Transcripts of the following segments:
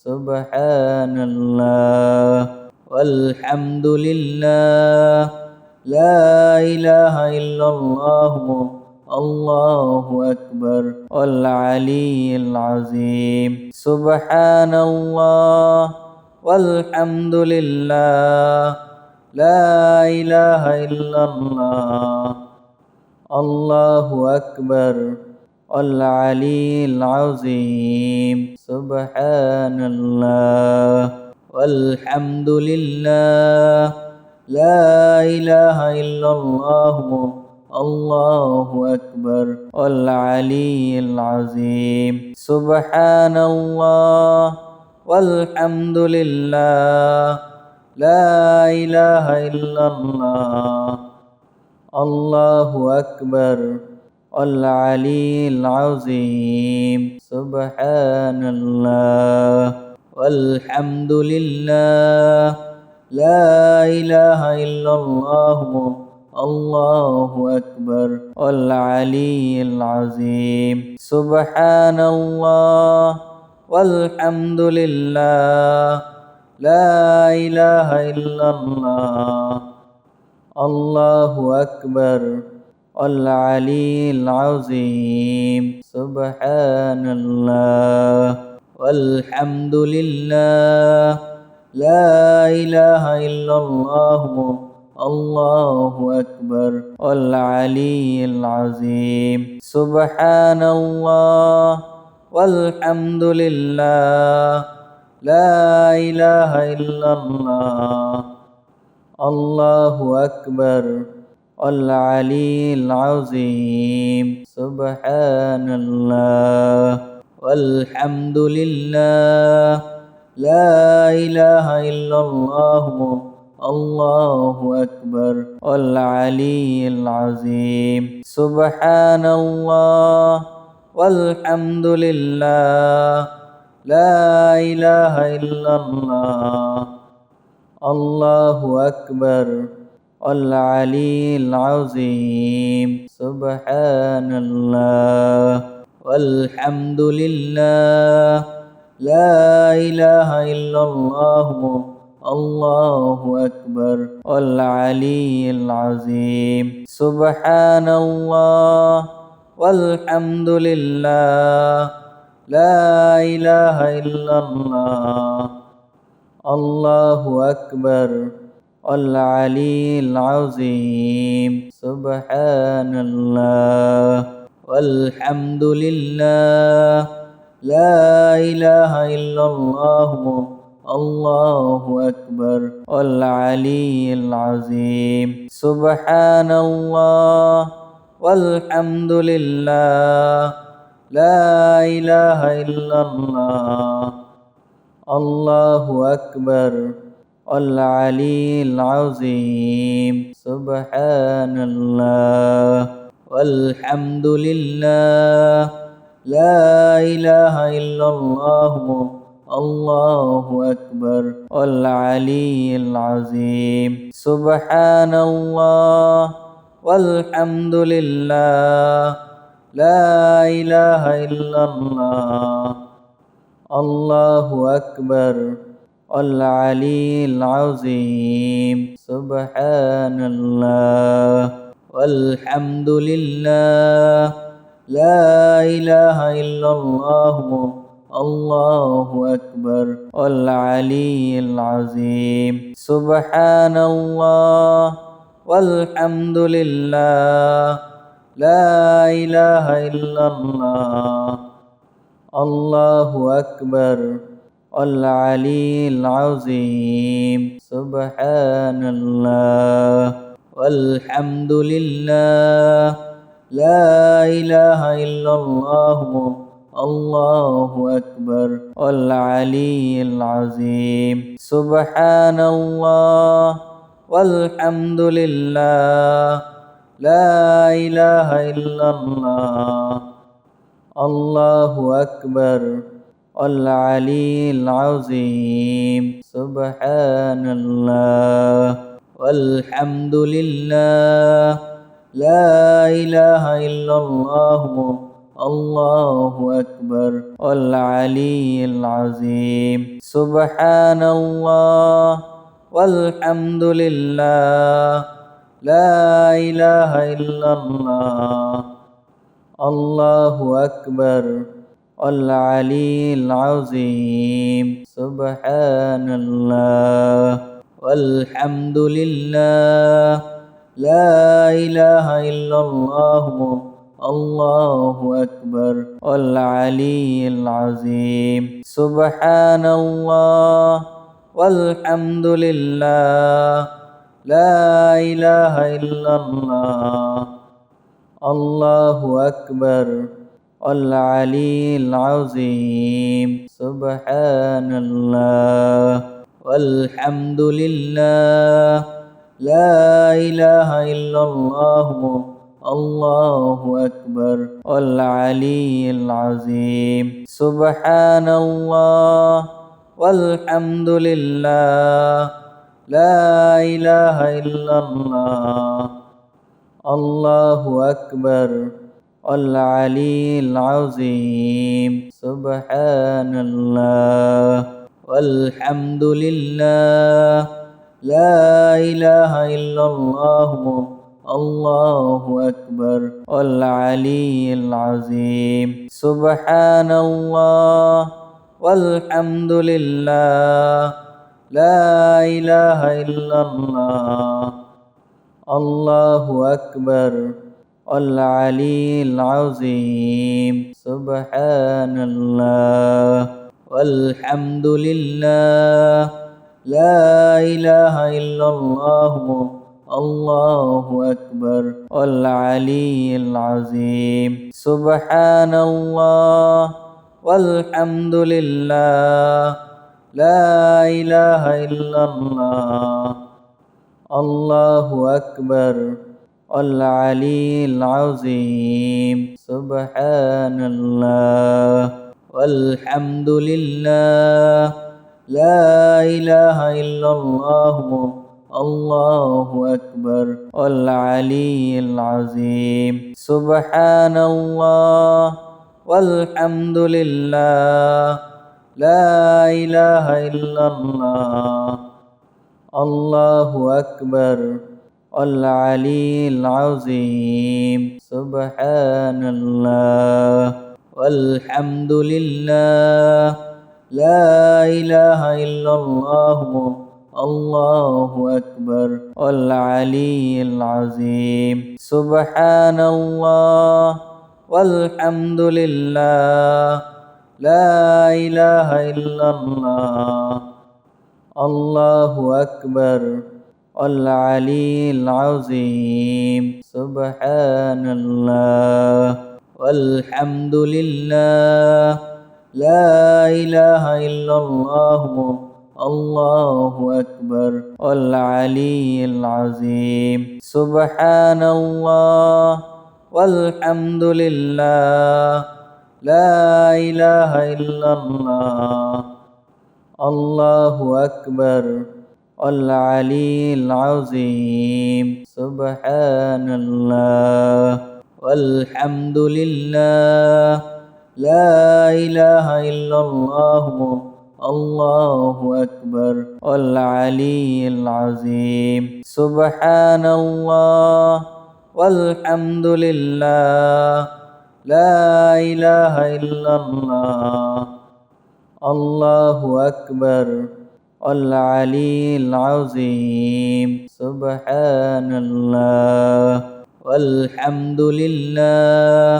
সুবহানাল্লাহ আলহামদুলিল্লাহ লা ইলাহা ইল্লাল্লাহ আল্লাহু আকবার আল আলিয়্যুল আযীম সুবহানাল্লাহ ওয়ালহামদুলিল্লাহ লা ইলাহা ইল্লাল্লাহ আল্লাহু আকবার আল আলিয়্যুল আযীম সুবহানাল্লাহ ওয়ালহামদুলিল্লাহ লা ইলাহা ইল্লাল্লাহ আল্লাহু আকবার আল আলিয়্যুল আযীম সুবহানাল্লাহ ওয়ালহামদুলিল্লাহ লা ইলাহা ইল্লাল্লাহ আল্লাহু আকবার আল আলিয়্যুল আযীম সুবহানাল্লাহ ওয়ালহামদুলিল্লাহ লা ইলাহা ইল্লাল্লাহ আল্লাহু আকবার আল আলিয়্যুল আযীম সুবহানাল্লাহ ওয়ালহামদুলিল্লাহ লা ইলাহা ইল্লাল্লাহ আল্লাহু আকবার আল আলিয়্যুল আযীম সুবহানাল্লাহ ওয়ালহামদুলিল্লাহ লা ইলাহা ইল্লাল্লাহ আল্লাহু আকবার আল আলিয়্যুল আযীম সুবহানাল্লাহ ওয়ালহামদুলিল্লাহ লা ইলাহা ইল্লাল্লাহ আল্লাহু আকবার আল আলিয়্যুল আযীম সুবহানাল্লাহ ওয়ালহামদুলিল্লাহ লা ইলাহা ইল্লাল্লাহ আল্লাহু আকবার আল আলিয়্যুল আযীম সুবহানাল্লাহ ওয়ালহামদুলিল্লাহ লা ইলাহা ইল্লাল্লাহ আল্লাহু আকবার আল আলিয়্যুল আযীম সুবহানাল্লাহ ওয়ালহামদুলিল্লাহ লা ইলাহা ইল্লাল্লাহ আল্লাহু আকবার আল আলিয়্যুল আযীম সুবহানাল্লাহ ওয়ালহামদুলিল্লাহ লা ইলাহা ইল্লাল্লাহ আল্লাহু আকবার আল আলিয়্যুল আযীম সুবহানাল্লাহ ওয়ালহামদুলিল্লাহ লা ইলাহা ইল্লাল্লাহ আল্লাহু আকবার আল আলিয়্যুল আযীম সুবহানাল্লাহ ওয়ালহামদুলিল্লাহ লা ইলাহা ইল্লাল্লাহ আল্লাহু আকবার আল আলিয়্যুল আযীম সুবহানাল্লাহ ওয়ালহামদুলিল্লাহ লা ইলাহা ইল্লাল্লাহ আল্লাহু আকবার আল আলিয়্যুল আযীম সুবহানাল্লাহ ওয়ালহামদুলিল্লাহ লা ইলাহা ইল্লাল্লাহ আল্লাহু আকবার আল আলিয়্যুল আযীম সুবহানাল্লাহ ওয়ালহামদুলিল্লাহ লা ইলাহা ইল্লাল্লাহ আল্লাহু আকবার আল আলিয়্যুল আযীম সুবহানাল্লাহ ওয়ালহামদুলিল্লাহ লা ইলাহা ইল্লাল্লাহ আল্লাহু আকবার আল আলিয়্যুল আযীম সুবহানাল্লাহ ওয়ালহামদুলিল্লাহ লা ইলাহা ইল্লাল্লাহ আল্লাহু আকবার আল আলিয়্যুল আযীম সুবহানাল্লাহ ওয়ালহামদুলিল্লাহ লা ইলাহা ইল্লাল্লাহ আল্লাহু আকবার আল আলিয়্যুল আযীম সুবহানাল্লাহ ওয়ালহামদুলিল্লাহ লা ইলাহা ইল্লাল্লাহ الله أكبر العلي العظيم سبحان الله والحمد لله لا إله إلا الله الله أكبر العلي العظيم سبحان الله والحمد لله لا إله إلا الله الله أكبر العلي العظيم سبحان الله والحمد لله لا إله إلا الله الله أكبر العلي العظيم سبحان الله والحمد لله لا إله إلا الله الله أكبر العلي العظيم سبحان الله والحمد لله لا إله إلا الله الله أكبر العلي العظيم سبحان الله والحمد لله لا إله إلا الله الله أكبر العلي العظيم سبحان الله والحمد لله لا إله إلا الله الله أكبر العلي العظيم سبحان الله والحمد لله لا إله إلا الله الله أكبر العلي العظيم سبحان الله والحمد لله لا إله إلا الله الله أكبر العلي العظيم سبحان الله والحمد لله لا إله إلا الله الله أكبر العلي العظيم سبحان الله والحمد لله لا إله إلا الله الله أكبر العلي العظيم سبحان الله والحمد لله لا إله إلا الله الله أكبر العلي العظيم سبحان الله والحمد لله لا إله إلا الله الله أكبر العلي العظيم سبحان الله والحمد لله لا إله إلا الله الله أكبر العلي العظيم سبحان الله والحمد لله لا إله إلا الله الله أكبر العلي العظيم سبحان الله والحمد لله لا إله إلا الله الله أكبر العلي العظيم سبحان الله والحمد لله لا إله إلا الله الله أكبر العلي العظيم سبحان الله والحمد لله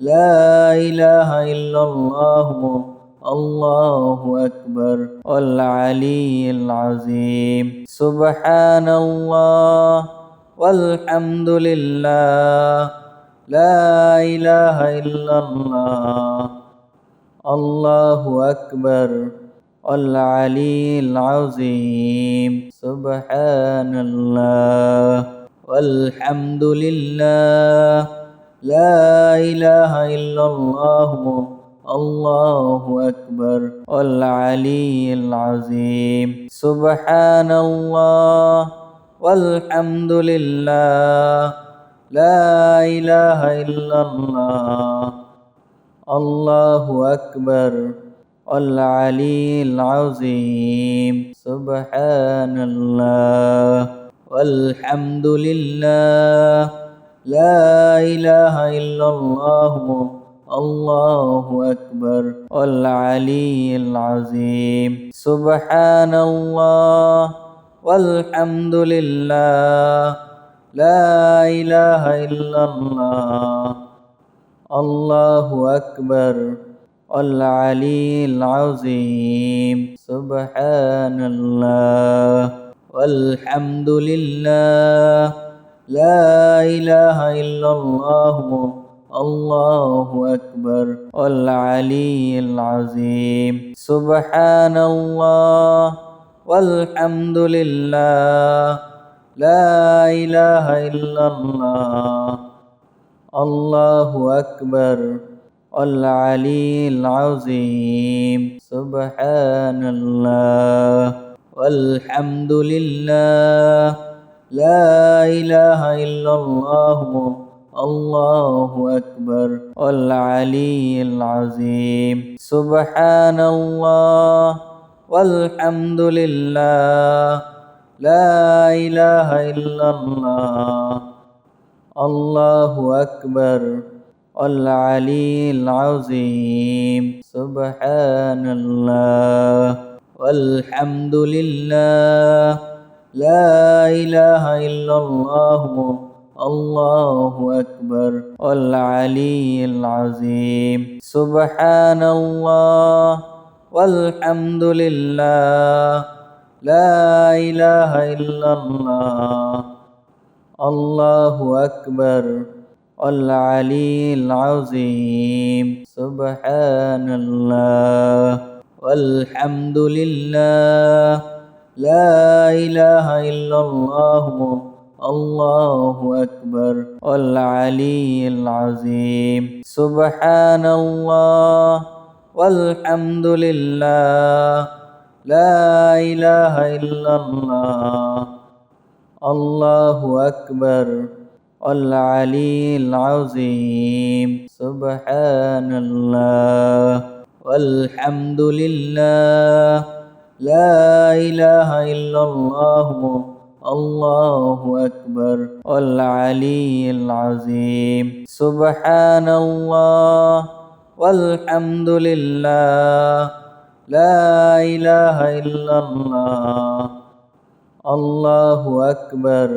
لا إله إلا الله الله أكبر العلي العظيم سبحان الله والحمد لله لا إله إلا الله الله أكبر العلي العظيم سبحان الله والحمد لله لا إله إلا الله الله أكبر العلي العظيم سبحان الله والحمد لله لا إله إلا الله الله أكبر العلي العظيم سبحان الله والحمد لله لا إله إلا الله الله أكبر العلي العظيم سبحان الله والحمد لله لا إله إلا الله الله أكبر العلي العظيم سبحان الله والحمد لله لا إله إلا الله الله أكبر العلي العظيم سبحان الله والحمد لله لا إله إلا الله الله أكبر العلي العظيم سبحان الله والحمد لله لا إله إلا الله الله أكبر العلي العظيم سبحان الله والحمد لله لا إله إلا الله الله أكبر العلي العظيم سبحان الله والحمد لله لا إله إلا الله الله أكبر العلي العظيم سبحان الله والحمد لله لا إله إلا الله الله أكبر العلي العظيم سبحان الله والحمد لله لا إله إلا الله الله أكبر العلي العظيم سبحان الله والحمد لله لا إله إلا الله الله أكبر العلي العظيم سبحان الله والحمد لله لا إله إلا الله الله أكبر العلي العظيم سبحان الله والحمد لله لا إله إلا الله الله أكبر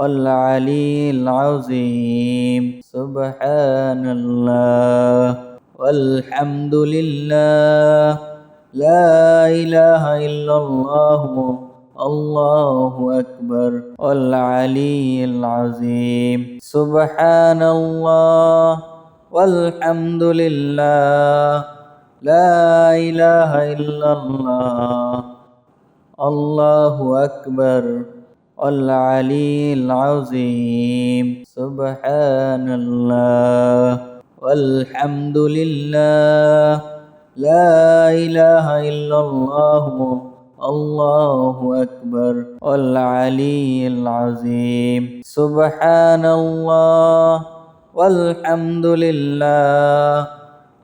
العلي العظيم سبحان الله والحمد لله لا إله إلا الله الله أكبر العلي العظيم سبحان الله والحمد لله لا إله إلا الله الله أكبر العلي العظيم سبحان الله والحمد لله لا إله إلا الله الله أكبر العلي العظيم سبحان الله والحمد لله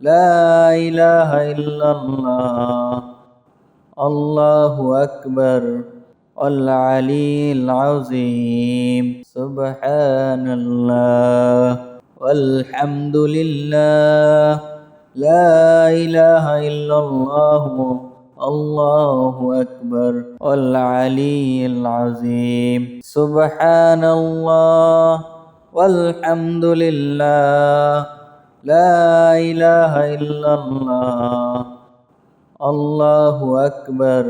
لا إله إلا الله الله أكبر العلي العظيم سبحان الله والحمد لله لا إله إلا الله الله أكبر العلي العظيم سبحان الله والحمد لله لا إله إلا الله الله أكبر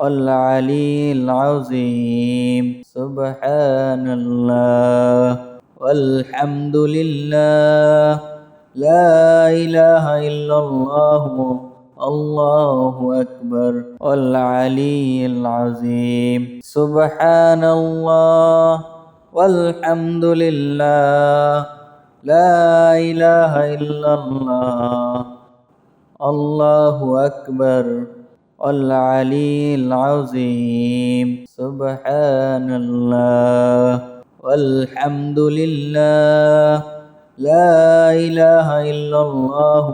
العلي العظيم سبحان الله والحمد لله لا إله إلا الله الله أكبر العلي العظيم سبحان الله والحمد لله لا إله إلا الله الله أكبر العلي العظيم سبحان الله والحمد لله لا إله إلا الله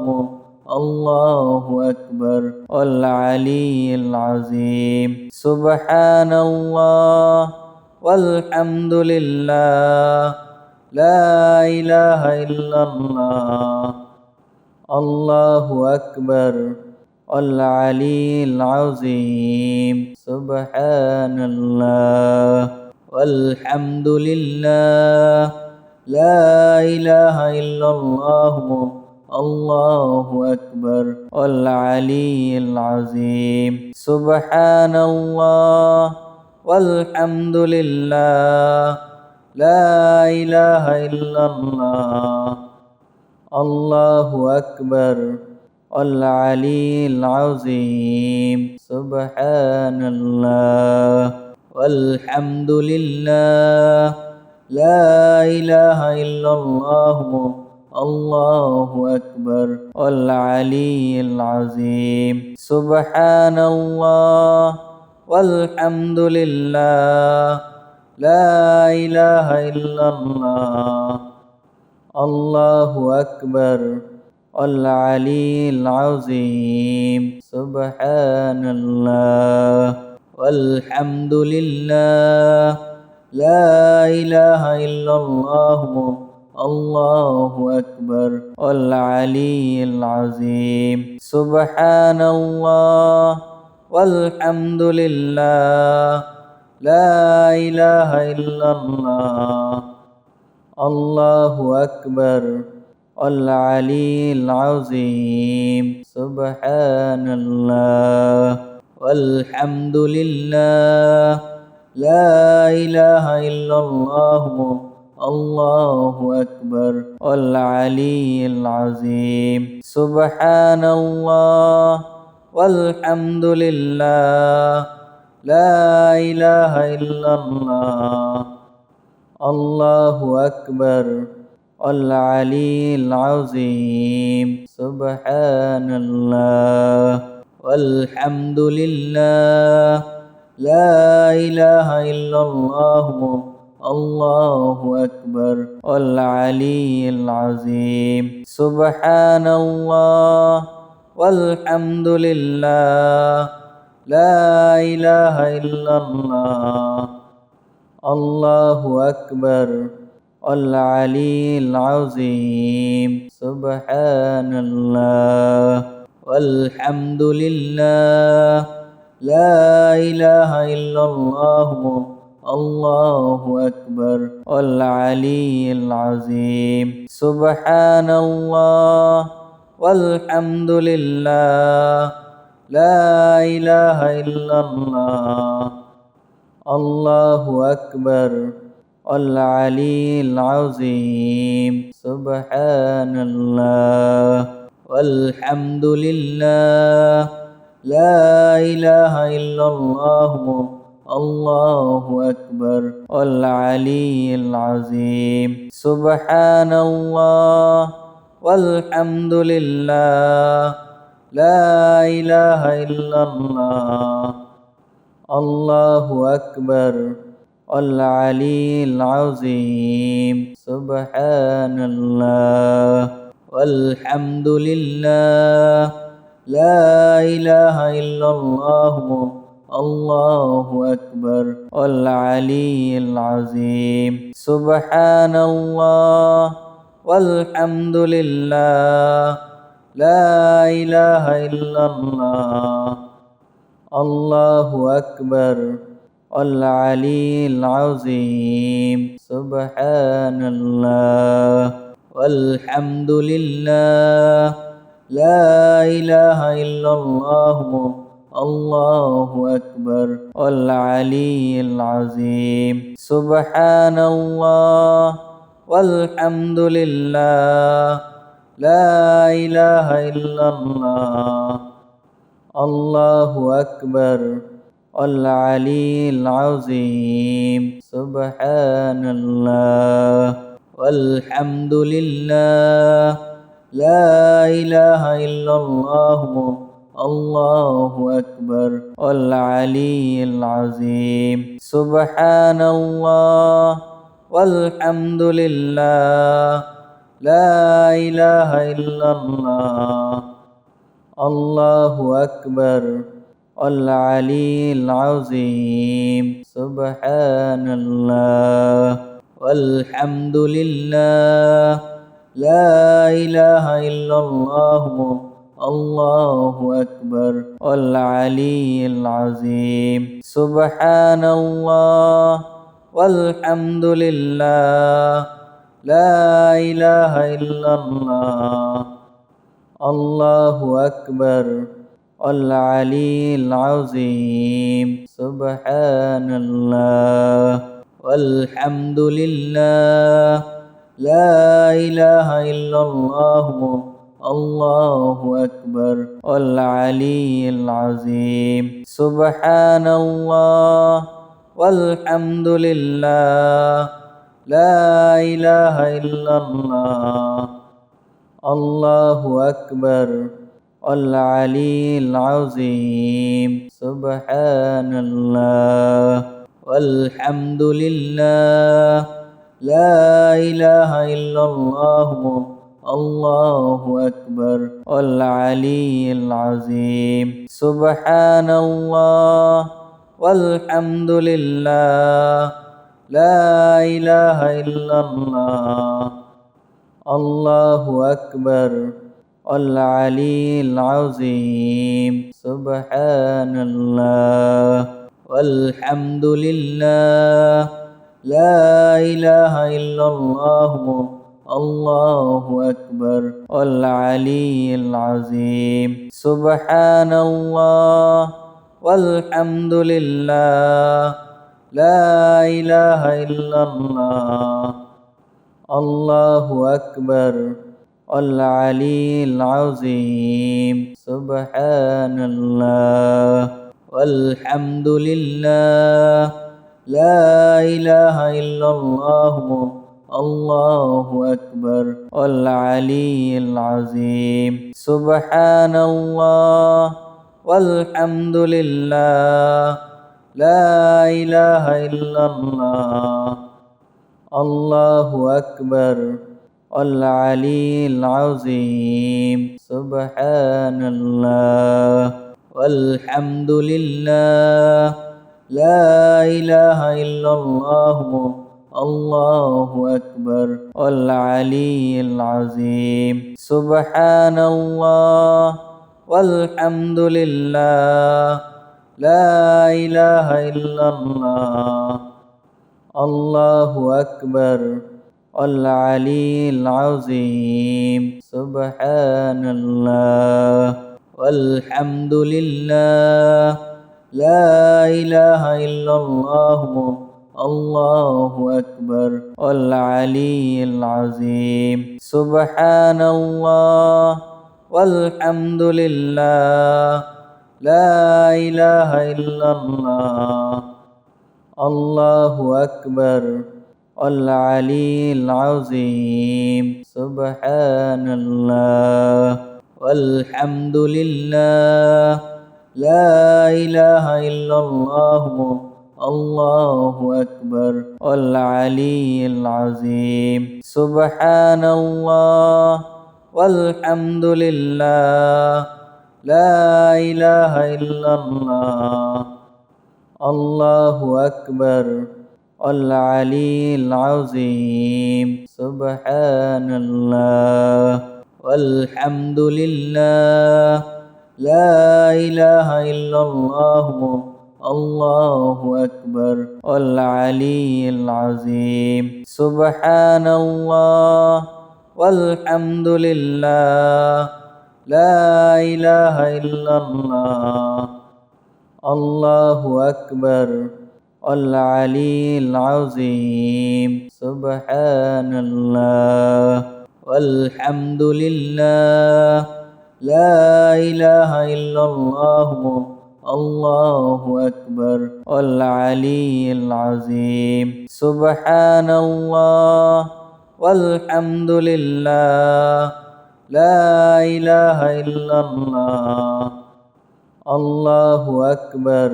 الله أكبر العلي العظيم سبحان الله والحمد لله لا إله إلا الله الله أكبر العلي العظيم سبحان الله والحمد لله لا إله إلا الله الله أكبر العلي العظيم سبحان الله والحمد لله لا إله إلا الله الله أكبر العلي العظيم سبحان الله والحمد لله لا إله إلا الله الله أكبر العلي العظيم سبحان الله والحمد لله لا إله إلا الله الله أكبر العلي العظيم سبحان الله والحمد لله لا إله إلا الله الله أكبر العلي العظيم سبحان الله والحمد لله لا إله إلا الله الله أكبر العلي العظيم سبحان الله والحمد لله لا إله إلا الله الله أكبر العلي العظيم سبحان الله والحمد لله لا إله إلا الله الله أكبر العلي العظيم سبحان الله والحمد لله لا إله إلا الله الله أكبر العلي العظيم سبحان الله والحمد لله لا إله إلا الله الله أكبر العلي العظيم سبحان الله والحمد لله لا إله إلا الله الله أكبر العلي العظيم سبحان الله والحمد لله لا إله إلا الله الله أكبر العلي العظيم سبحان الله والحمد لله لا إله إلا الله الله أكبر العلي العظيم سبحان الله والحمد لله لا إله إلا الله الله أكبر العلي العظيم سبحان الله والحمد لله لا إله إلا الله الله أكبر العلي العظيم سبحان الله والحمد لله لا إله إلا الله الله أكبر العلي العظيم سبحان الله والحمد لله لا إله إلا الله الله أكبر العلي العظيم سبحان الله والحمد لله لا إله إلا الله الله أكبر العلي العظيم سبحان الله والحمد لله لا إله إلا الله الله أكبر العلي العظيم سبحان الله والحمد لله لا إله إلا الله الله أكبر العلي العظيم سبحان الله والحمد لله لا إله إلا الله الله أكبر العلي العظيم سبحان الله والحمد لله لا إله إلا الله الله أكبر العلي العظيم سبحان الله والحمد لله لا إله إلا الله الله أكبر العلي العظيم سبحان الله والحمد لله لا إله إلا الله الله أكبر العلي العظيم سبحان الله والحمد لله لا إله إلا الله الله أكبر العلي العظيم سبحان الله والحمد لله لا إله إلا الله الله أكبر العلي العظيم سبحان الله والحمد لله لا إله إلا الله الله أكبر العلي العظيم سبحان الله والحمد لله لا إله إلا الله الله أكبر العلي العظيم سبحان الله والحمد لله لا إله إلا الله الله أكبر العلي العظيم سبحان الله والحمد لله لا إله إلا الله الله أكبر العلي العظيم سبحان الله والحمد لله لا إله إلا الله الله أكبر العلي العظيم سبحان الله والحمد لله لا إله إلا الله الله أكبر العلي العظيم سبحان الله والحمد لله لا إله إلا الله الله أكبر العلي العظيم سبحان الله والحمد لله لا إله إلا الله الله أكبر العلي العظيم سبحان الله والحمد لله لا إله إلا الله الله أكبر العلي العظيم سبحان الله والحمد لله لا إله إلا الله الله أكبر العلي العظيم سبحان الله والحمد لله لا إله إلا الله الله أكبر العلي العظيم سبحان الله والحمد لله لا إله إلا الله الله أكبر العلي العظيم سبحان الله والحمد لله لا إله إلا الله الله أكبر العلي العظيم سبحان الله والحمد لله لا إله إلا الله الله أكبر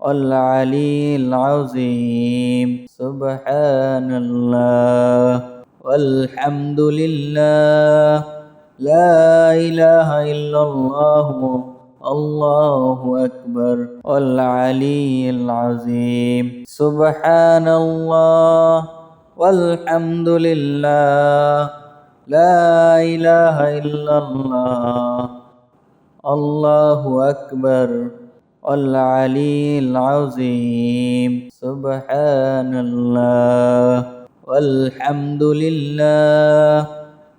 العلي العظيم سبحان الله والحمد لله لا إله إلا الله الله أكبر والعلي العظيم سبحان الله والحمد لله لا إله إلا الله الله أكبر والعلي العظيم سبحان الله والحمد لله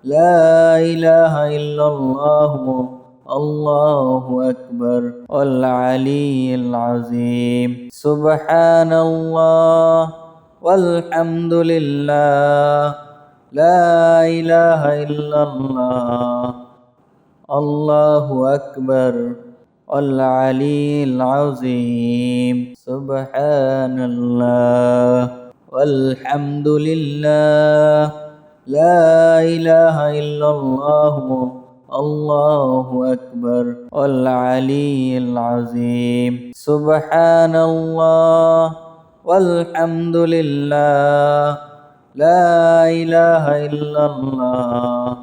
لا إله إلا الله الله أكبر والعلي العظيم سبحان الله والحمد لله لا إله إلا الله الله أكبر والعلي العظيم سبحان الله والحمد لله لا إله إلا الله الله أكبر والعلي العظيم سبحان الله والحمد لله لا إله إلا الله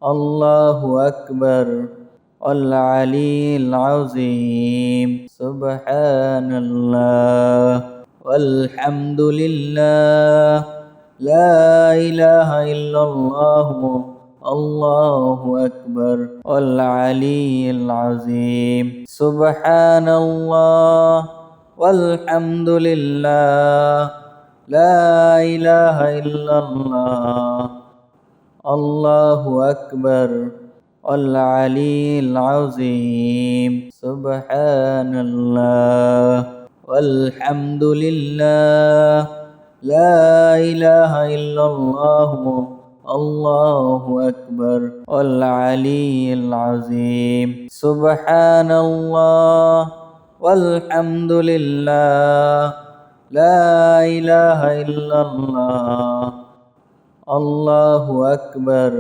الله أكبر والعلي العظيم سبحان الله والحمد لله لا إله إلا الله الله أكبر والعلي العظيم سبحان الله والحمد لله لا إله إلا الله الله أكبر والعلي العظيم سبحان الله والحمد لله لا إله إلا الله الله أكبر والعلي العظيم سبحان الله والحمد لله لا إله إلا الله الله أكبر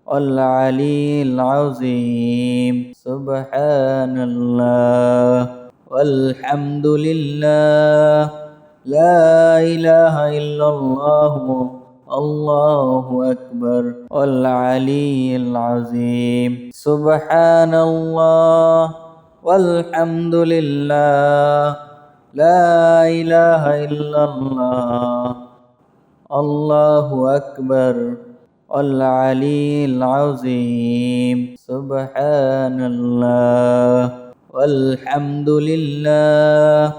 والعلي العظيم سبحان الله والحمد لله لا إله إلا الله الله أكبر والعلي العظيم سبحان الله والحمد لله لا إله إلا الله الله أكبر والعلي العظيم سبحان الله والحمد لله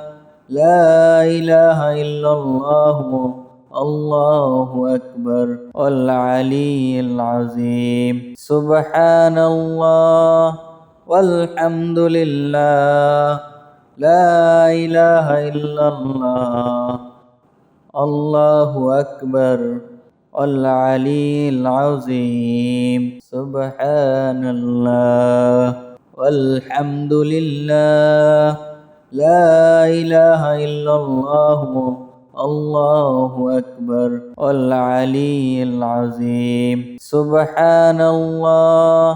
لا إله إلا الله الله أكبر والعلي العظيم سبحان الله والحمد لله لا إله إلا الله الله أكبر والعلي العظيم سبحان الله والحمد لله لا إله إلا الله الله أكبر والعلي العظيم سبحان الله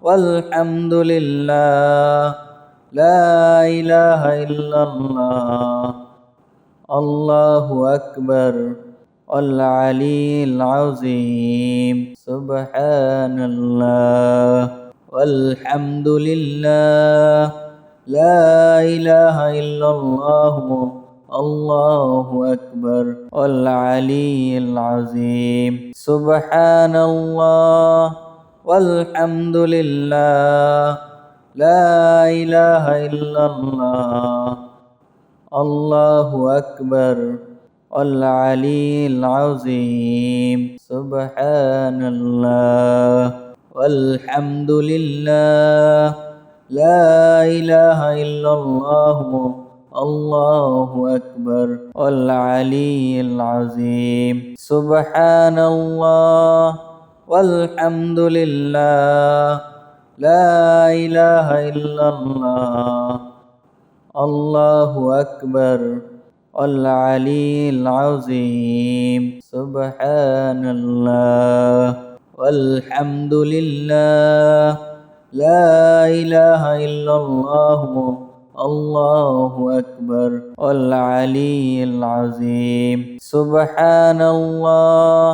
والحمد لله لا إله إلا الله الله أكبر والعلي العظيم سبحان الله والحمد لله لا إله إلا الله الله أكبر والعلي العظيم سبحان الله والحمد لله لا إله إلا الله الله أكبر والعلي العظيم سبحان الله والحمد لله لا إله إلا الله الله أكبر والعلي العظيم سبحان الله والحمد لله لا إله إلا الله الله أكبر والعلي العظيم سبحان الله والحمد لله لا إله إلا الله الله أكبر والعلي العظيم سبحان الله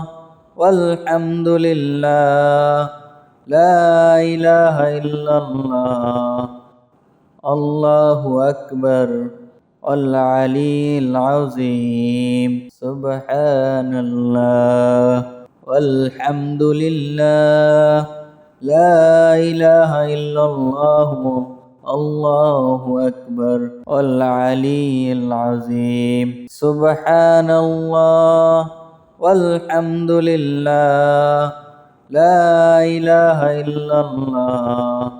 والحمد لله لا إله إلا الله الله أكبر العلي العظيم سبحان الله والحمد لله لا إله إلا الله الله أكبر العلي العظيم سبحان الله والحمد لله لا إله إلا الله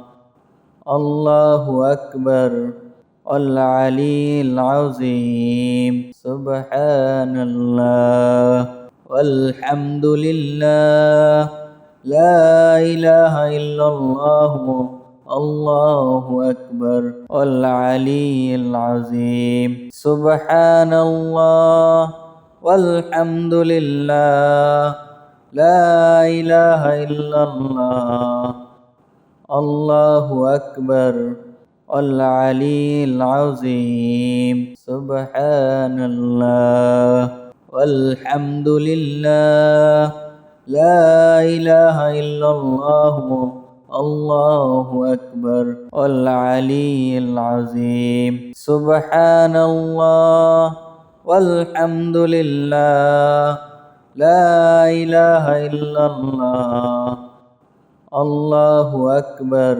الله أكبر العلي العظيم سبحان الله والحمد لله لا إله إلا الله الله أكبر العلي العظيم سبحان الله والحمد لله لا إله إلا الله الله أكبر العلي العظيم سبحان الله والحمد لله لا إله إلا الله الله أكبر العلي العظيم سبحان الله والحمد لله لا إله إلا الله الله أكبر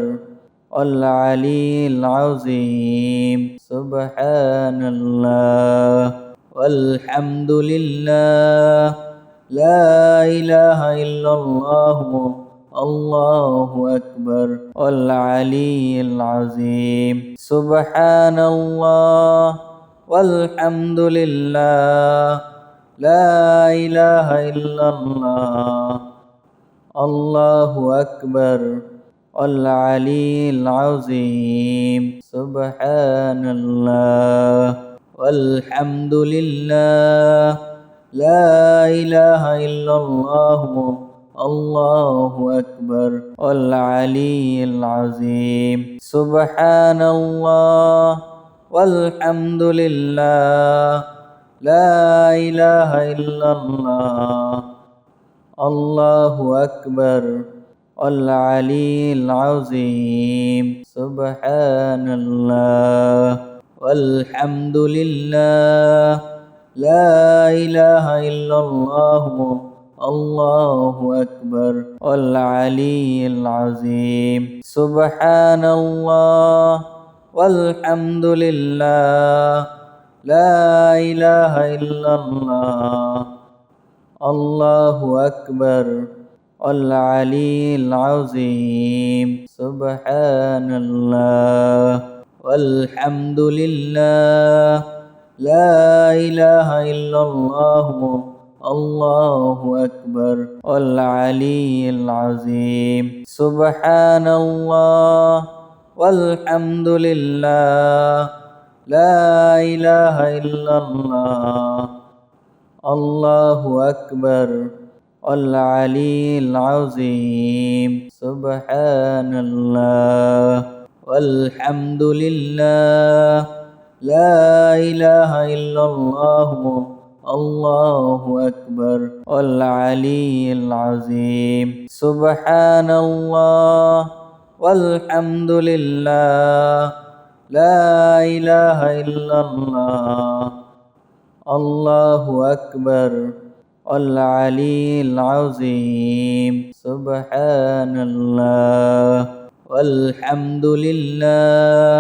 العلي العظيم سبحان الله والحمد لله لا إله إلا الله الله أكبر العلي العظيم سبحان الله والحمد لله لا إله إلا الله الله أكبر العلي العظيم سبحان الله والحمد لله لا إله إلا الله الله أكبر العلي العظيم سبحان الله والحمد لله لا إله إلا الله الله أكبر العلي العظيم سبحان الله والحمد لله لا إله إلا الله الله أكبر العلي العظيم سبحان الله والحمد لله لا إله إلا الله الله أكبر العلي العظيم سبحان الله والحمد لله لا إله إلا الله الله أكبر العلي العظيم سبحان الله والحمد لله لا إله إلا الله الله أكبر العلي العظيم سبحان الله والحمد لله لا إله إلا الله الله أكبر العلي العظيم سبحان الله والحمد لله لا إله إلا الله الله أكبر العلي العظيم سبحان الله والحمد لله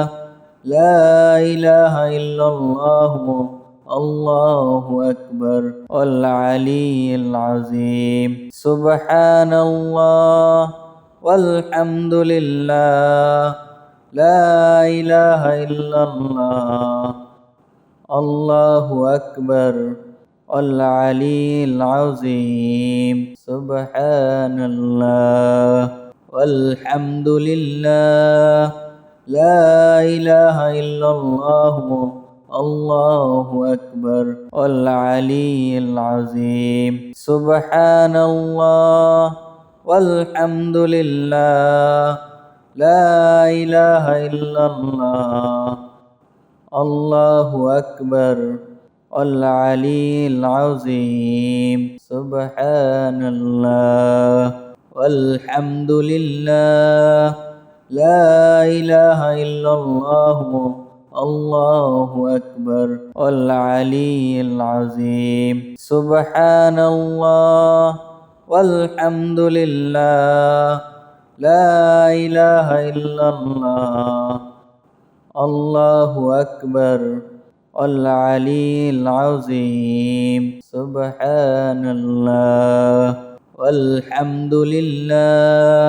لا إله إلا الله الله أكبر العلي العظيم سبحان الله والحمد لله لا إله إلا الله الله أكبر العلي العظيم سبحان الله والحمد لله لا إله إلا الله الله أكبر العلي العظيم سبحان الله والحمد لله لا إله إلا الله الله أكبر العلي العظيم سبحان الله والحمد لله لا إله إلا الله الله أكبر العلي العظيم سبحان الله والحمد لله لا إله إلا الله الله أكبر العلي العظيم سبحان الله والحمد لله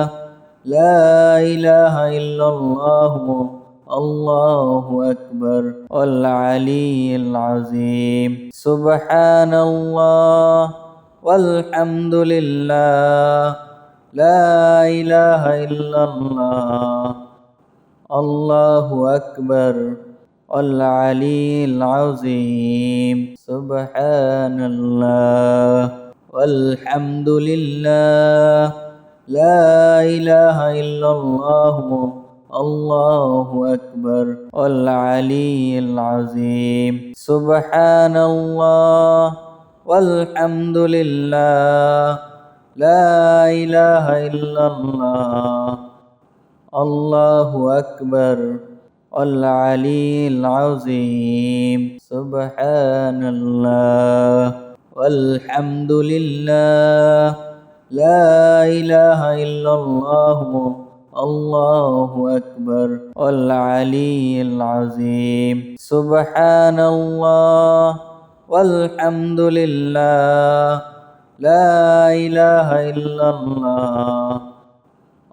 لا إله إلا الله الله أكبر العلي العظيم سبحان الله والحمد لله لا إله إلا الله الله أكبر العلي العظيم سبحان الله والحمد لله لا إله إلا الله الله أكبر العلي العظيم سبحان الله والحمد لله لا إله إلا الله الله أكبر العلي العظيم سبحان الله والحمد لله لا إله إلا الله الله أكبر العلي العظيم سبحان الله والحمد لله لا إله إلا الله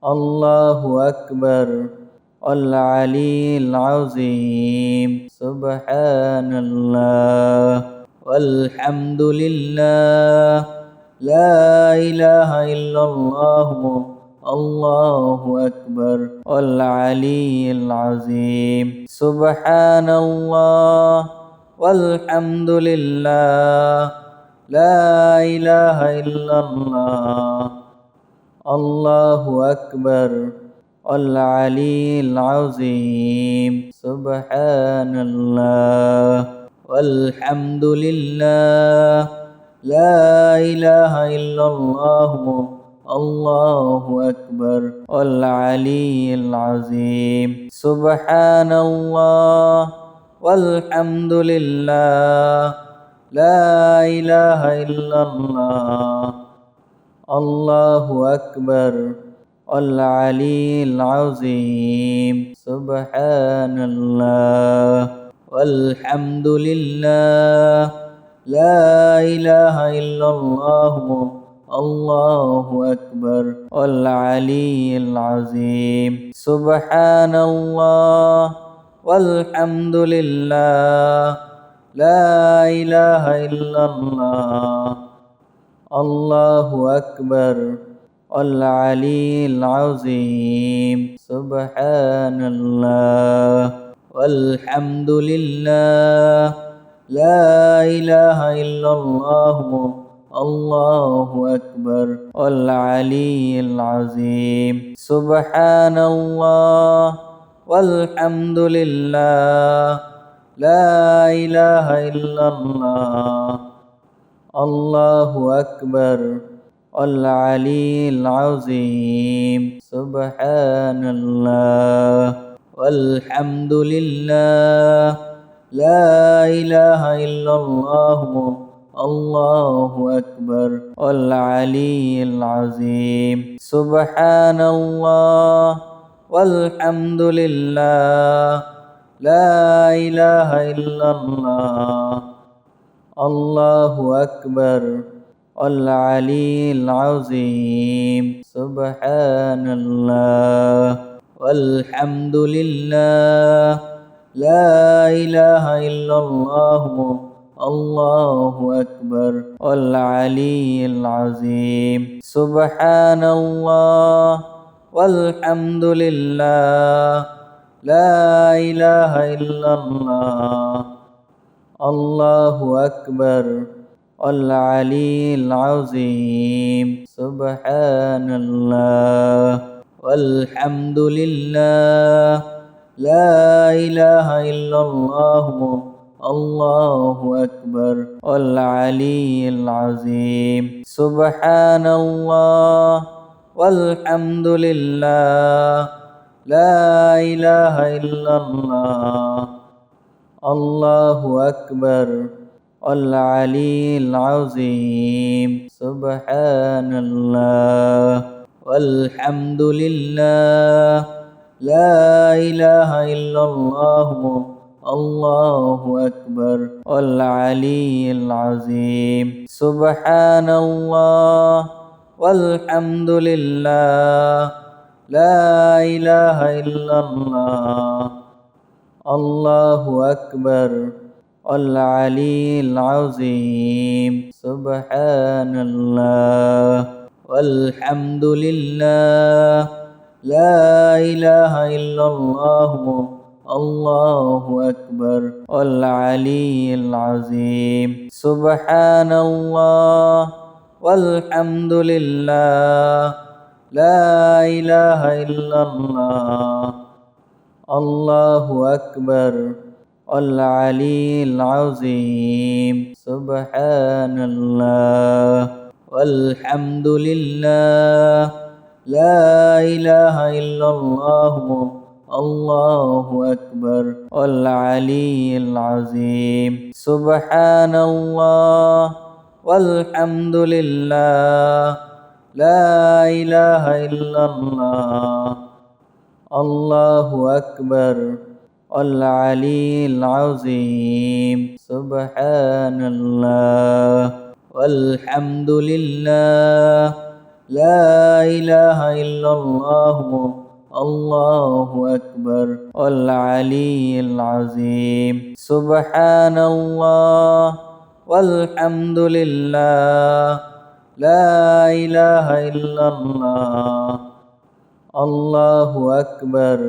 الله أكبر العلي العظيم سبحان الله والحمد لله لا إله إلا الله الله أكبر العلي العظيم سبحان الله والحمد لله لا إله إلا الله الله أكبر العلي العظيم سبحان الله والحمد لله لا إله إلا الله الله أكبر العلي العظيم سبحان الله والحمد لله لا إله إلا الله الله أكبر العلي العظيم سبحان الله والحمد لله لا إله إلا الله الله أكبر العلي العظيم سبحان الله والحمد لله لا إله إلا الله الله أكبر العلي العظيم سبحان الله والحمد لله لا إله إلا الله الله أكبر العلي العظيم سبحان الله والحمد لله لا إله إلا الله الله أكبر العلي العظيم سبحان الله والحمد لله لا إله إلا الله الله أكبر العلي العظيم سبحان الله والحمد لله لا إله إلا الله الله أكبر العلي العظيم سبحان الله والحمد لله لا إله إلا الله الله أكبر العلي العظيم سبحان الله والحمد لله لا إله إلا الله الله أكبر العلي العظيم سبحان الله والحمد لله لا إله إلا الله الله أكبر والعلي العظيم سبحان الله والحمد لله لا إله إلا الله الله أكبر والعلي العظيم سبحان الله والحمد لله لا إله إلا الله الله أكبر والعلي العظيم سبحان الله والحمد لله لا إله إلا الله الله أكبر والعلي العظيم سبحان الله والحمد لله لا إله إلا الله الله أكبر والعلي العظيم سبحان الله والحمد لله لا إله إلا الله الله أكبر والعلي العظيم سبحان الله والحمد لله لا إله إلا الله الله أكبر والعلي العظيم سبحان الله والحمد لله لا إله إلا الله الله أكبر والعلي العظيم سبحان الله والحمد لله لا إله إلا الله الله أكبر والعلي العظيم سبحان الله والحمد لله لا إله إلا الله الله أكبر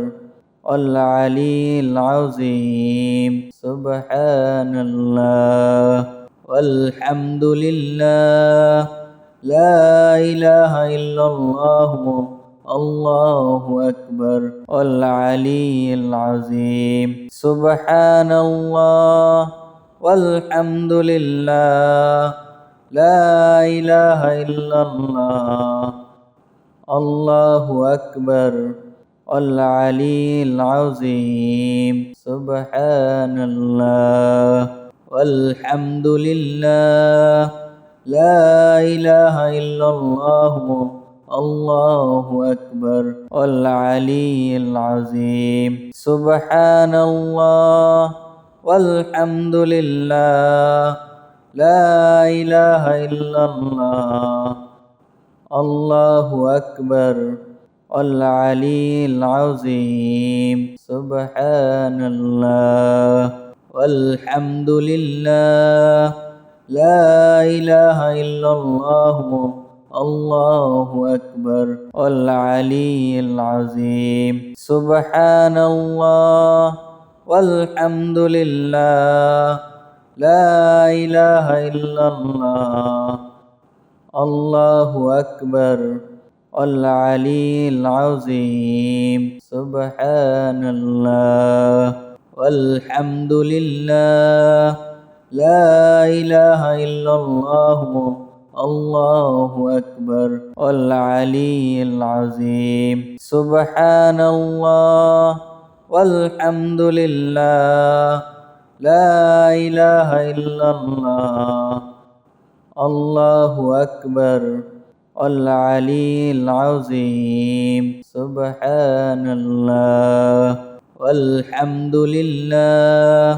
والعلي العظيم سبحان الله والحمد لله لا إله إلا الله الله أكبر والعلي العظيم سبحان الله والحمد لله لا إله إلا الله الله أكبر والعلي العظيم سبحان الله والحمد لله لا إله إلا الله الله أكبر والعلي العظيم سبحان الله والحمد لله لا إله إلا الله الله أكبر والعلي العظيم سبحان الله والحمد لله لا إله إلا الله الله أكبر والعلي العظيم سبحان الله والحمد لله لا إله إلا الله الله أكبر والعلي العظيم سبحان الله والحمد لله لا إله إلا الله الله أكبر والعلي العظيم سبحان الله والحمد لله لا إله إلا الله الله أكبر والعلي العظيم سبحان الله والحمد لله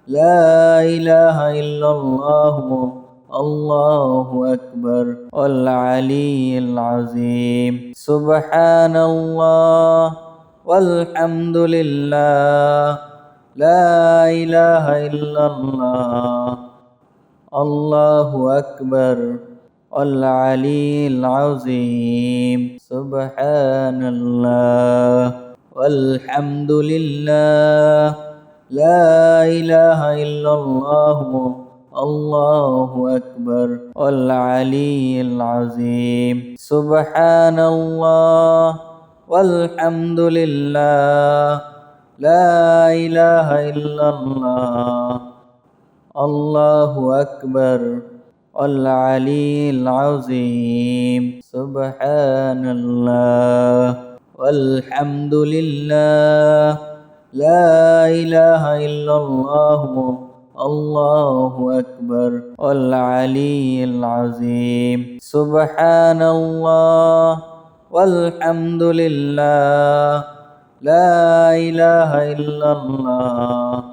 لا إله إلا الله الله أكبر والعلي العظيم سبحان الله والحمد لله لا إله إلا الله الله أكبر والعلي العظيم سبحان الله والحمد لله لا إله إلا الله الله أكبر والعلي العظيم سبحان الله والحمد لله لا إله إلا الله الله أكبر العلي العظيم سبحان الله والحمد لله لا إله إلا الله الله أكبر العلي العظيم سبحان الله والحمد لله لا إله إلا الله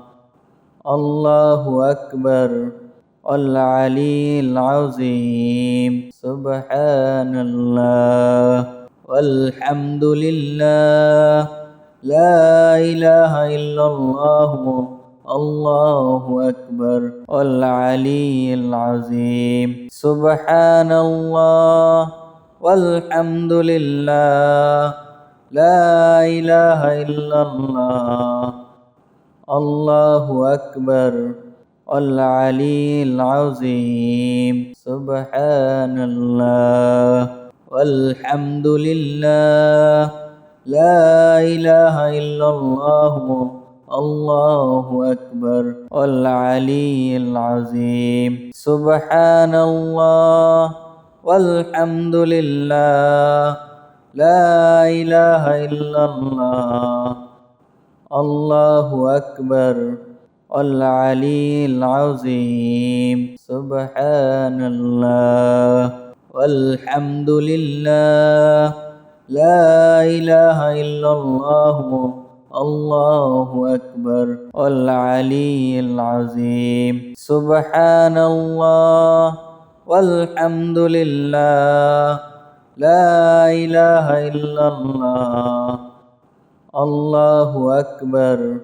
الله أكبر العلي العظيم سبحان الله والحمد لله لا إله إلا الله الله أكبر العلي العظيم سبحان الله والحمد لله لا إله إلا الله الله أكبر العلي العظيم سبحان الله والحمد لله لا إله إلا الله الله أكبر العلي العظيم سبحان الله والحمد لله لا إله إلا الله الله أكبر العلي العظيم سبحان الله والحمد لله لا إله إلا الله الله أكبر العلي العظيم سبحان الله والحمد لله لا إله إلا الله الله أكبر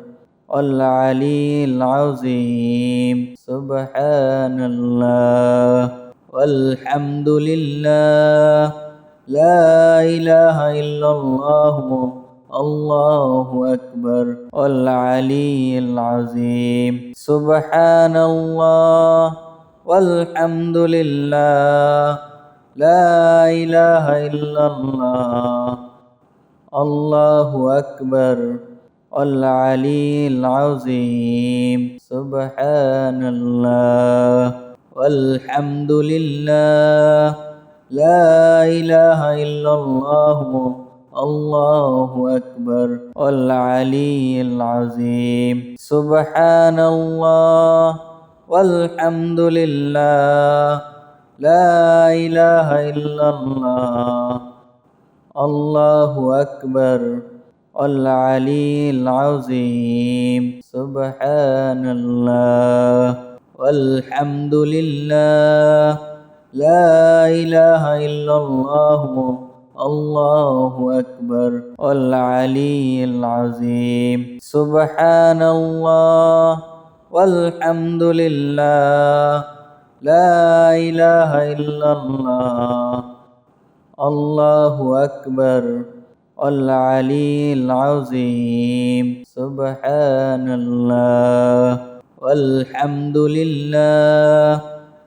العلي العظيم سبحان الله والحمد لله لا إله إلا الله الله أكبر العلي العظيم سبحان الله والحمد لله لا إله إلا الله الله أكبر العلي العظيم سبحان الله والحمد لله لا إله إلا الله الله أكبر العلي العظيم سبحان الله والحمد لله لا إله إلا الله الله أكبر العلي العظيم سبحان الله والحمد لله لا إله إلا الله الله أكبر العلي العظيم سبحان الله والحمد لله لا إله إلا الله الله أكبر العلي العظيم سبحان الله والحمد لله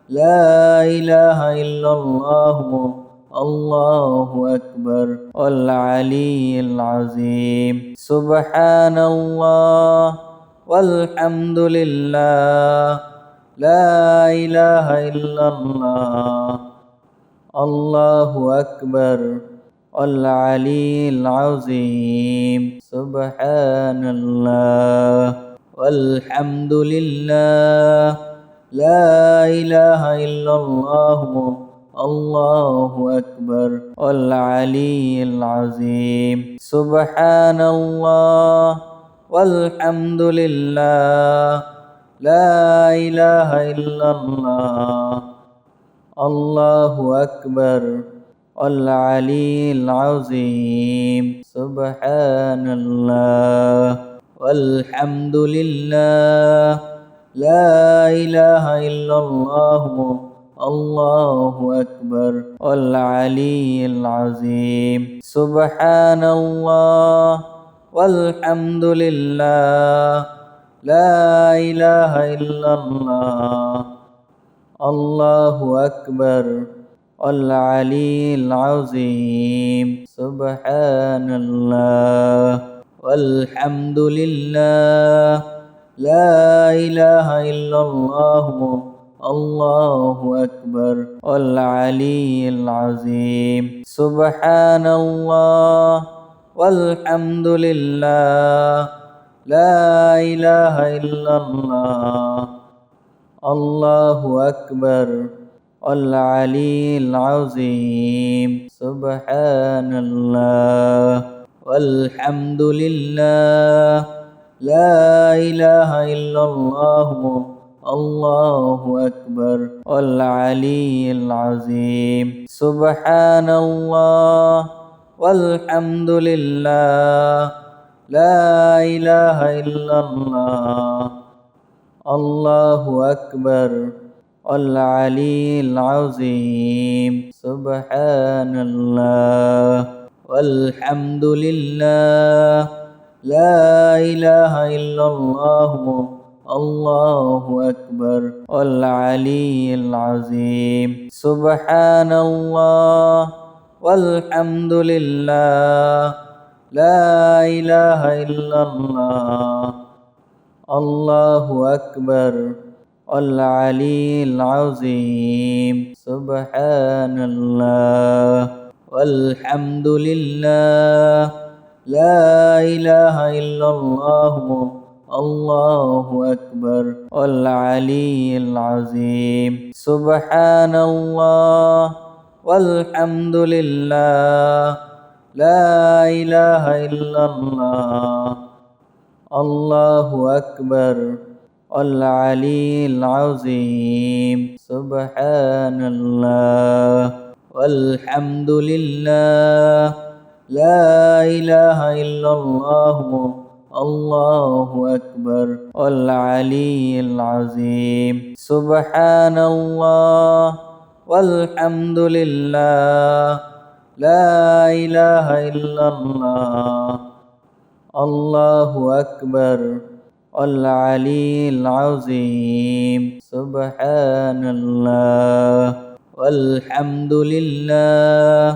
لا إله إلا الله الله أكبر العلي العظيم سبحان الله والحمد لله لا إله إلا الله الله أكبر العلي العظيم سبحان الله والحمد لله لا إله إلا الله الله أكبر العلي العظيم سبحان الله والحمد لله لا إله إلا الله الله أكبر العلي العظيم سبحان الله والحمد لله لا إله إلا الله الله أكبر العلي العظيم سبحان الله والحمد لله لا إله إلا الله الله أكبر العلي العظيم سبحان الله والحمد لله لا إله إلا الله الله أكبر العلي العظيم سبحان الله والحمد لله لا إله إلا الله الله أكبر العلي العظيم سبحان الله والحمد لله لا إله إلا الله الله أكبر العلي العظيم سبحان الله والحمد لله لا إله إلا الله الله أكبر العلي العظيم سبحان الله والحمد لله لا إله إلا الله الله أكبر العلي العظيم سبحان الله والحمد لله لا إله إلا الله الله أكبر العلي العظيم سبحان الله والحمد لله لا إله إلا الله الله أكبر العلي العظيم سبحان الله والحمد لله لا إله إلا الله الله أكبر العلي العظيم سبحان الله والحمد لله لا إله إلا الله الله أكبر العلي العظيم سبحان الله والحمد لله لا إله إلا الله الله أكبر العلي العظيم سبحان الله والحمد لله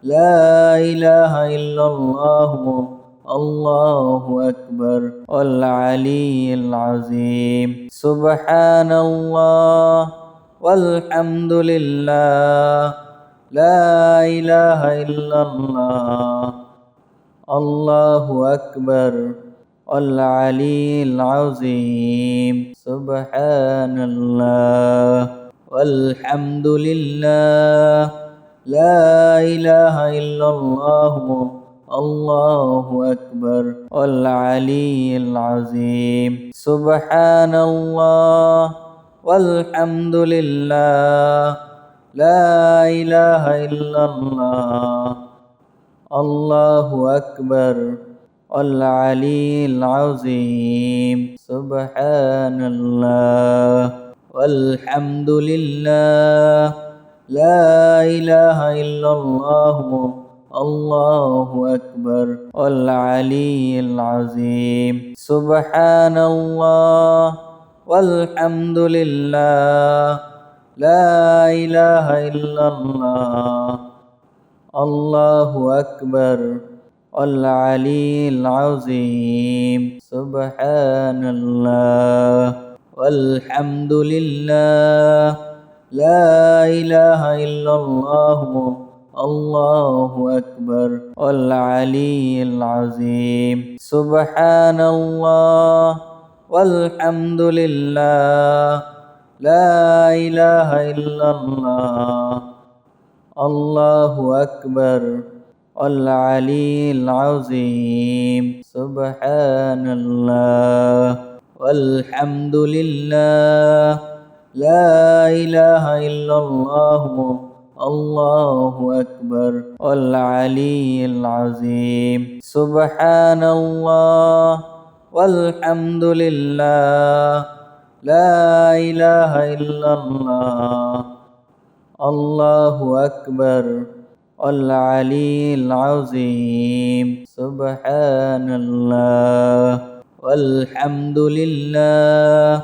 لا إله إلا الله الله أكبر العلي العظيم سبحان الله والحمد لله لا إله إلا الله الله أكبر العلي العظيم سبحان الله والحمد لله لا إله إلا الله الله أكبر العلي العظيم سبحان الله والحمد لله لا إله إلا الله الله أكبر العلي العظيم سبحان الله والحمد لله لا إله إلا الله الله أكبر العلي العظيم سبحان الله والحمد لله لا إله إلا الله الله أكبر العلي العظيم سبحان الله والحمد لله لا إله إلا الله الله أكبر العلي العظيم سبحان الله والحمد لله لا إله إلا الله الله أكبر العلي العظيم سبحان الله والحمد لله لا إله إلا الله الله أكبر العلي العظيم سبحان الله والحمد لله لا إله إلا الله الله أكبر العلي العظيم سبحان الله والحمد لله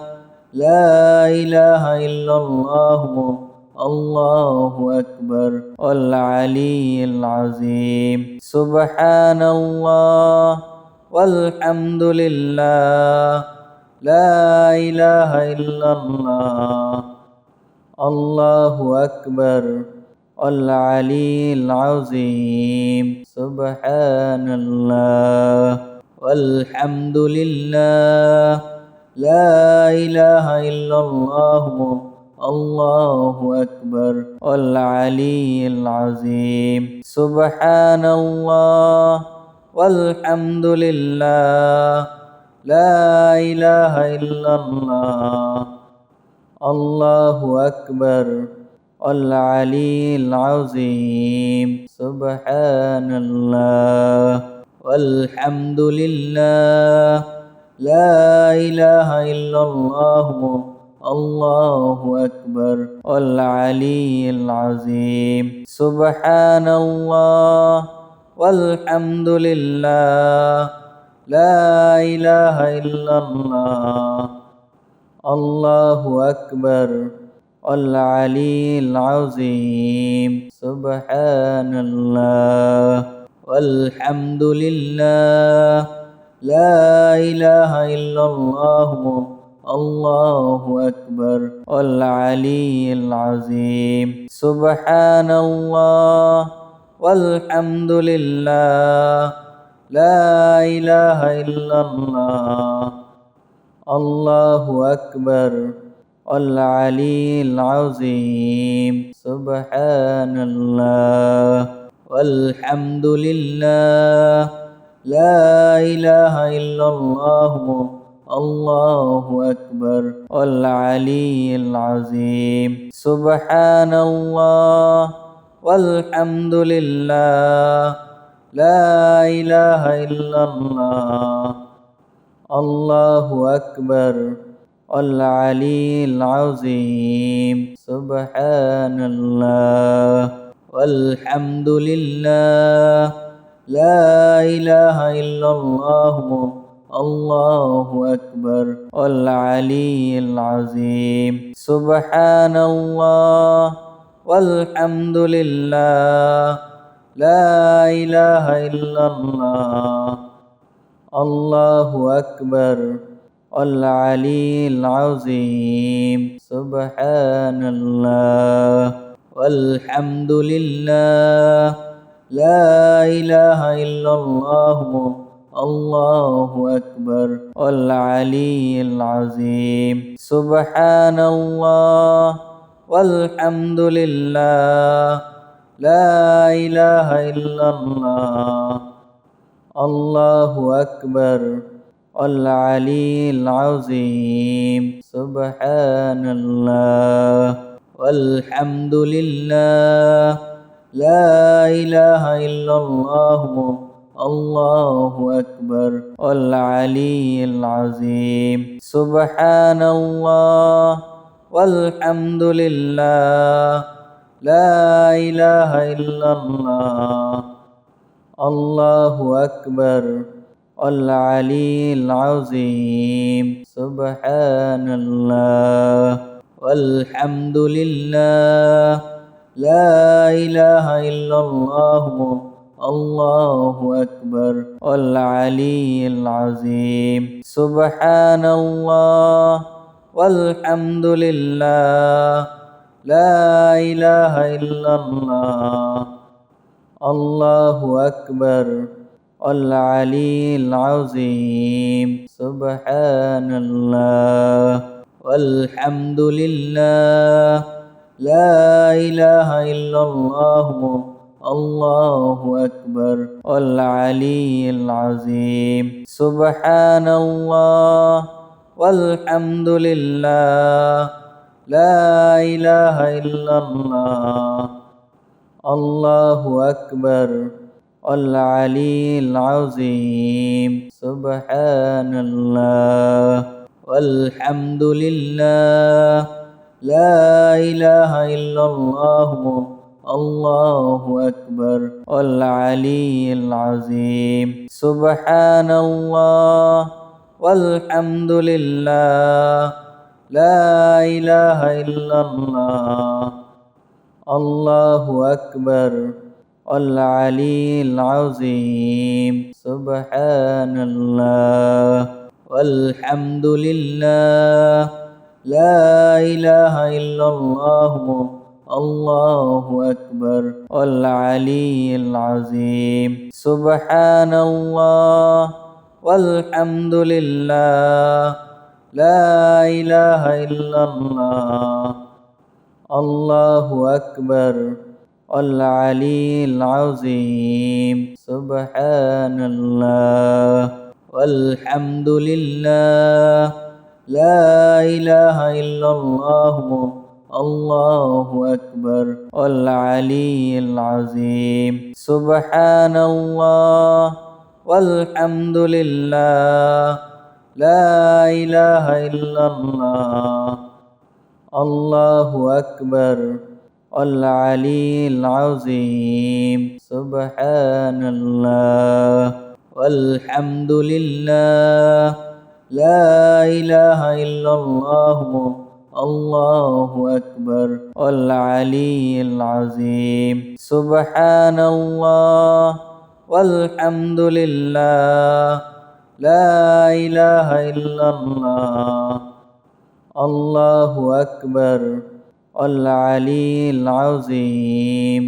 لا إله إلا الله الله أكبر العلي العظيم سبحان الله والحمد لله لا إله إلا الله الله أكبر العلي العظيم سبحان الله والحمد لله لا إله إلا الله الله أكبر العلي العظيم سبحان الله والحمد لله لا إله إلا الله الله أكبر العلي العظيم سبحان الله والحمد لله لا إله إلا الله الله أكبر العلي العظيم سبحان الله والحمد لله لا إله إلا الله الله أكبر العلي العظيم سبحان الله والحمد لله لا إله إلا الله الله أكبر العلي العظيم سبحان الله والحمد لله لا إله إلا الله الله أكبر العلي العظيم سبحان الله والحمد لله لا إله إلا الله الله أكبر العلي العظيم سبحان الله والحمد لله لا إله إلا الله الله أكبر العلي العظيم سبحان الله والحمد لله لا إله إلا الله الله أكبر العلي العظيم سبحان الله والحمد لله لا إله إلا الله الله أكبر العلي العظيم سبحان الله والحمد لله لا إله إلا الله الله أكبر العلي العظيم سبحان الله والحمد لله لا إله إلا الله الله أكبر العلي العظيم سبحان الله والحمد لله لا إله إلا الله الله أكبر العلي العظيم سبحان الله والحمد لله لا إله إلا الله الله أكبر العلي العظيم سبحان الله والحمد لله لا إله إلا الله الله أكبر العلي العظيم سبحان الله والحمد لله لا إله إلا الله الله أكبر العلي العظيم سبحان الله والحمد لله لا إله إلا الله الله أكبر العلي العظيم سبحان الله والحمد لله لا إله إلا الله الله أكبر العلي العظيم سبحان الله والحمد لله لا إله إلا الله الله أكبر العلي العظيم سبحان الله والحمد لله لا إله إلا الله الله أكبر العلي العظيم سبحان الله والحمد لله لا إله إلا الله الله أكبر العلي العظيم سبحان الله والحمد لله لا إله إلا الله الله أكبر العلي العظيم سبحان الله والحمد لله لا إله إلا الله الله أكبر العلي العظيم سبحان الله والحمد لله لا إله إلا الله الله أكبر العلي العظيم سبحان الله والحمد لله لا إله إلا الله الله أكبر العلي العظيم سبحان الله والحمد لله لا إله إلا الله الله أكبر العلي العظيم